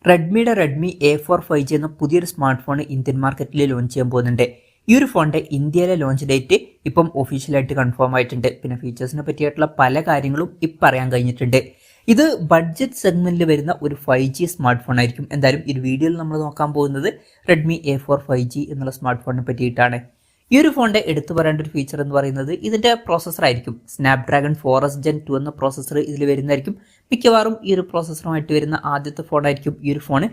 റെഡ്മിയുടെ Redmi A4 5G എന്ന പുതിയൊരു smart phone Indian മാർക്കറ്റിൽ ലോഞ്ച് ചെയ്യാൻ പോകുന്നുണ്ട്. ഈ ഒരു ഫോണിന്റെ ഇന്ത്യയിലെ ലോഞ്ച് ഡേറ്റ് ഇപ്പം ഒഫീഷ്യലായിട്ട് കൺഫേം ആയിട്ടുണ്ട്. പിന്നെ ഫീച്ചേഴ്സിനെ പറ്റിയിട്ടുള്ള പല കാര്യങ്ങളും ഇപ്പം അറിയാൻ കഴിഞ്ഞിട്ടുണ്ട്. ഇത് ബഡ്ജറ്റ് സെഗ്മെന്റിൽ വരുന്ന ഒരു 5G സ്മാർട്ട് ഫോൺ ആയിരിക്കും. എന്തായാലും ഈ വീഡിയോയിൽ നമ്മൾ നോക്കാൻ പോകുന്നത് റെഡ്മി A4 5G എന്നുള്ള സ്മാർട്ട് ഫോണിനെ പറ്റിയിട്ടാണ്. ഈ ഒരു ഫോണിന്റെ എടുത്തു പറയേണ്ട ഒരു ഫീച്ചർ എന്ന് പറയുന്നത് ഇതിന്റെ പ്രോസസ്സർ ആയിരിക്കും. സ്നാപ്ഡ്രാഗൺ 4S Gen 2 എന്ന പ്രോസസ്സർ ഇതിൽ വരുന്നതായിരിക്കും. മിക്കവാറും ഈ ഒരു പ്രോസസ്സറുമായിട്ട് വരുന്ന ആദ്യത്തെ ഫോണായിരിക്കും ഈ ഒരു ഫോൺ.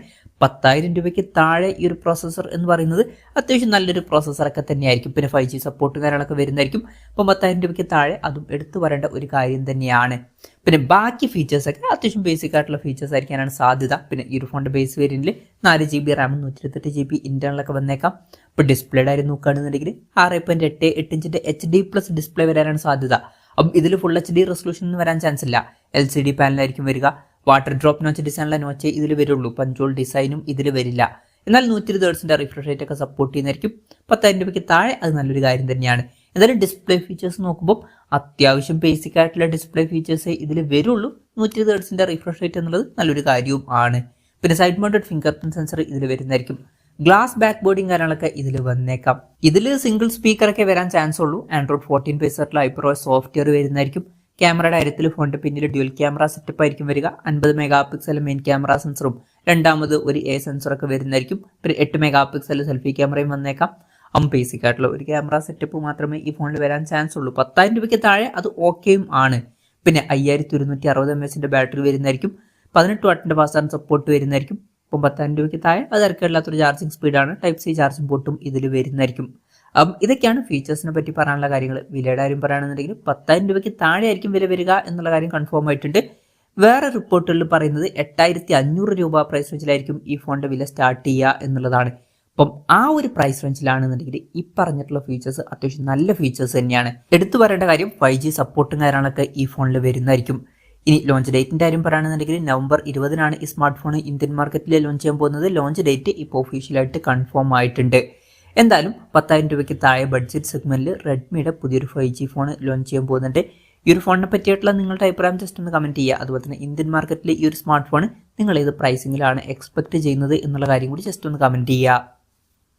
10,000 രൂപയ്ക്ക് താഴെ ഈ ഒരു പ്രോസസ്സർ എന്ന് പറയുന്നത് അത്യാവശ്യം നല്ലൊരു പ്രോസസ്സറൊക്കെ തന്നെയായിരിക്കും. പിന്നെ 5G സപ്പോർട്ട് കാര്യങ്ങളൊക്കെ വരുന്നതായിരിക്കും. അപ്പം 10,000 രൂപയ്ക്ക് താഴെ അതും എടുത്തു പറയേണ്ട ഒരു കാര്യം തന്നെയാണ്. പിന്നെ ബാക്കി ഫീച്ചേഴ്സൊക്കെ അത്യാവശ്യം ബേസിക് ആയിട്ടുള്ള ഫീച്ചേഴ്സ് ആയിരിക്കാനാണ് സാധ്യത. പിന്നെ ഈ ഒരു ഫോണിന്റെ ബേസ് വേരിയന്റിൽ 4GB റാമും 128GB ഇന്റേണലൊക്കെ വന്നേക്കാം. ഇപ്പോൾ ഡിസ്പ്ലേയുടെ കാര്യം നോക്കുകയാണെന്നുണ്ടെങ്കിൽ 6.88 ഇഞ്ചിന്റെ HD+ ഡിസ്പ്ലേ വരാനാണ് സാധ്യത. അപ്പം ഇതിൽ ഫുൾ HD റെസൊല്യൂഷൻ ഒന്നും വരാൻ ചാൻസ് ഇല്ല. LCD പാനലായിരിക്കും വരിക. വാട്ടർ ഡ്രോപ്പ് നോച്ച് ഡിസൈനുള്ള നോച്ചേ ഇതിൽ വരുള്ളൂ. പഞ്ചോൾ ഡിസൈനും ഇതിൽ വരില്ല. എന്നാൽ 120 Hz റിഫ്രഷ് റേറ്റ് ഒക്കെ സപ്പോർട്ട് ചെയ്യുന്നതായിരിക്കും. 10,000 രൂപയ്ക്ക് താഴെ അത് നല്ലൊരു കാര്യം തന്നെയാണ്. എന്തായാലും ഡിസ്പ്ലേ ഫീച്ചേഴ്സ് നോക്കുമ്പോൾ അത്യാവശ്യം ബേസിക് ആയിട്ടുള്ള ഡിസ്പ്ലേ ഫീച്ചേഴ്സ് ഇതിൽ വരുള്ളൂ. 120 Hz റിഫ്രഷ് റേറ്റ് എന്നുള്ളത് നല്ലൊരു കാര്യവും ആണ്. പിന്നെ side mounted finger print sensor ഇതിൽ വരുന്നതായിരിക്കും. ഗ്ലാസ് ബാക്ക് ബോർഡിങ് കാര്യങ്ങളൊക്കെ ഇതിൽ വന്നേക്കാം. ഇതിൽ സിംഗിൾ സ്പീക്കറൊക്കെ വരാൻ ചാൻസ് ഉള്ളൂ. ആൻഡ്രോയിഡ് 14 ബേസിലുള്ള ഐപ്രോസ് സോഫ്റ്റ്വെയർ വരുന്നതായിരിക്കും. ക്യാമറയുടെ കാര്യത്തിൽ ഫോണിന്റെ പിന്നിൽ ഡ്യുവൽ ക്യാമറ സെറ്റപ്പ് ആയിരിക്കും വരിക. 50 MP മെയിൻ ക്യാമറ സെൻസറും രണ്ടാമത് ഒരു A സെൻസറൊക്കെ വരുന്നതായിരിക്കും. പിന്നെ 8 MP സെൽഫി ക്യാമറയും വന്നേക്കാം. ബേസിക് ആയിട്ടുള്ള ഒരു ക്യാമറ സെറ്റപ്പ് മാത്രമേ ഈ ഫോണിൽ വരാൻ ചാൻസ് ഉള്ളൂ. 10,000 രൂപയ്ക്ക് താഴെ അത് ഓക്കെയും ആണ്. പിന്നെ 5160 mAh ബാറ്ററി വരുന്നതായിരിക്കും. 18 വാട്ടിന്റെ ഫാസ്റ്റ് ചാർജ് സപ്പോർട്ട് വരുന്നതായിരിക്കും. ഇപ്പം 10,000 രൂപയ്ക്ക് താഴെ അത് ഇറക്കമില്ലാത്തൊരു ചാർജിങ് സ്പീഡാണ്. Type-C ചാർജിങ് പോർട്ടും ഇതിൽ വരുന്നതായിരിക്കും. ഇതൊക്കെയാണ് ഫീച്ചേഴ്സിനെ പറ്റി പറയാനുള്ള കാര്യങ്ങൾ. വിലയുടെ കാര്യം പറയുകയാണെന്നുണ്ടെങ്കിൽ 10,000 രൂപയ്ക്ക് താഴെ ആയിരിക്കും വില വരിക എന്നുള്ള കാര്യം കൺഫേം ആയിട്ടുണ്ട്. വേറെ റിപ്പോർട്ടുകളിൽ പറയുന്നത് 8,500 രൂപ പ്രൈസ് റേഞ്ചിലായിരിക്കും ഈ ഫോണിന്റെ വില സ്റ്റാർട്ട് ചെയ്യുക എന്നുള്ളതാണ്. അപ്പം ആ ഒരു പ്രൈസ് റേഞ്ചിലാണെന്നുണ്ടെങ്കിൽ ഈ പറഞ്ഞിട്ടുള്ള ഫീച്ചേഴ്സ് അത്യാവശ്യം നല്ല ഫീച്ചേഴ്സ് തന്നെയാണ്. എടുത്തു പറയേണ്ട കാര്യം 5G സപ്പോർട്ടും കാര്യങ്ങളൊക്കെ ഈ ഫോണിൽ വരുന്നതായിരിക്കും. ഇനി ലോഞ്ച് ഡേറ്റിന്റെ കാര്യം പറയുകയാണെന്നുണ്ടെങ്കിൽ November 20 ഈ സ്മാർട്ട് ഫോൺ ഇന്ത്യൻ മാർക്കറ്റിൽ ലോഞ്ച് ചെയ്യാൻ പോകുന്നത്. ലോഞ്ച് ഡേറ്റ് ഇപ്പോൾ ഒഫീഷ്യലായിട്ട് കൺഫേം ആയിട്ടുണ്ട്. എന്തായാലും 10,000 രൂപയ്ക്ക് താഴെ ബഡ്ജറ്റ് സെഗ്മെന്റിൽ റെഡ്മിയുടെ പുതിയൊരു 5G ഫോൺ ലോഞ്ച് ചെയ്യാൻ പോകുന്നുണ്ട്. ഈ ഒരു ഫോണിനെ പറ്റിയിട്ടുള്ള നിങ്ങളുടെ അഭിപ്രായം ജസ്റ്റ് ഒന്ന് കമന്റ് ചെയ്യുക. അതുപോലെ തന്നെ ഇന്ത്യൻ മാർക്കറ്റിൽ ഈ ഒരു സ്മാർട്ട് ഫോൺ നിങ്ങൾ ഏത് പ്രൈസിങ്ങിലാണ് എക്സ്പെക്ട് ചെയ്യുന്നത് എന്നുള്ള കാര്യം കൂടി ജസ്റ്റ് ഒന്ന് കമന്റ് ചെയ്യുക.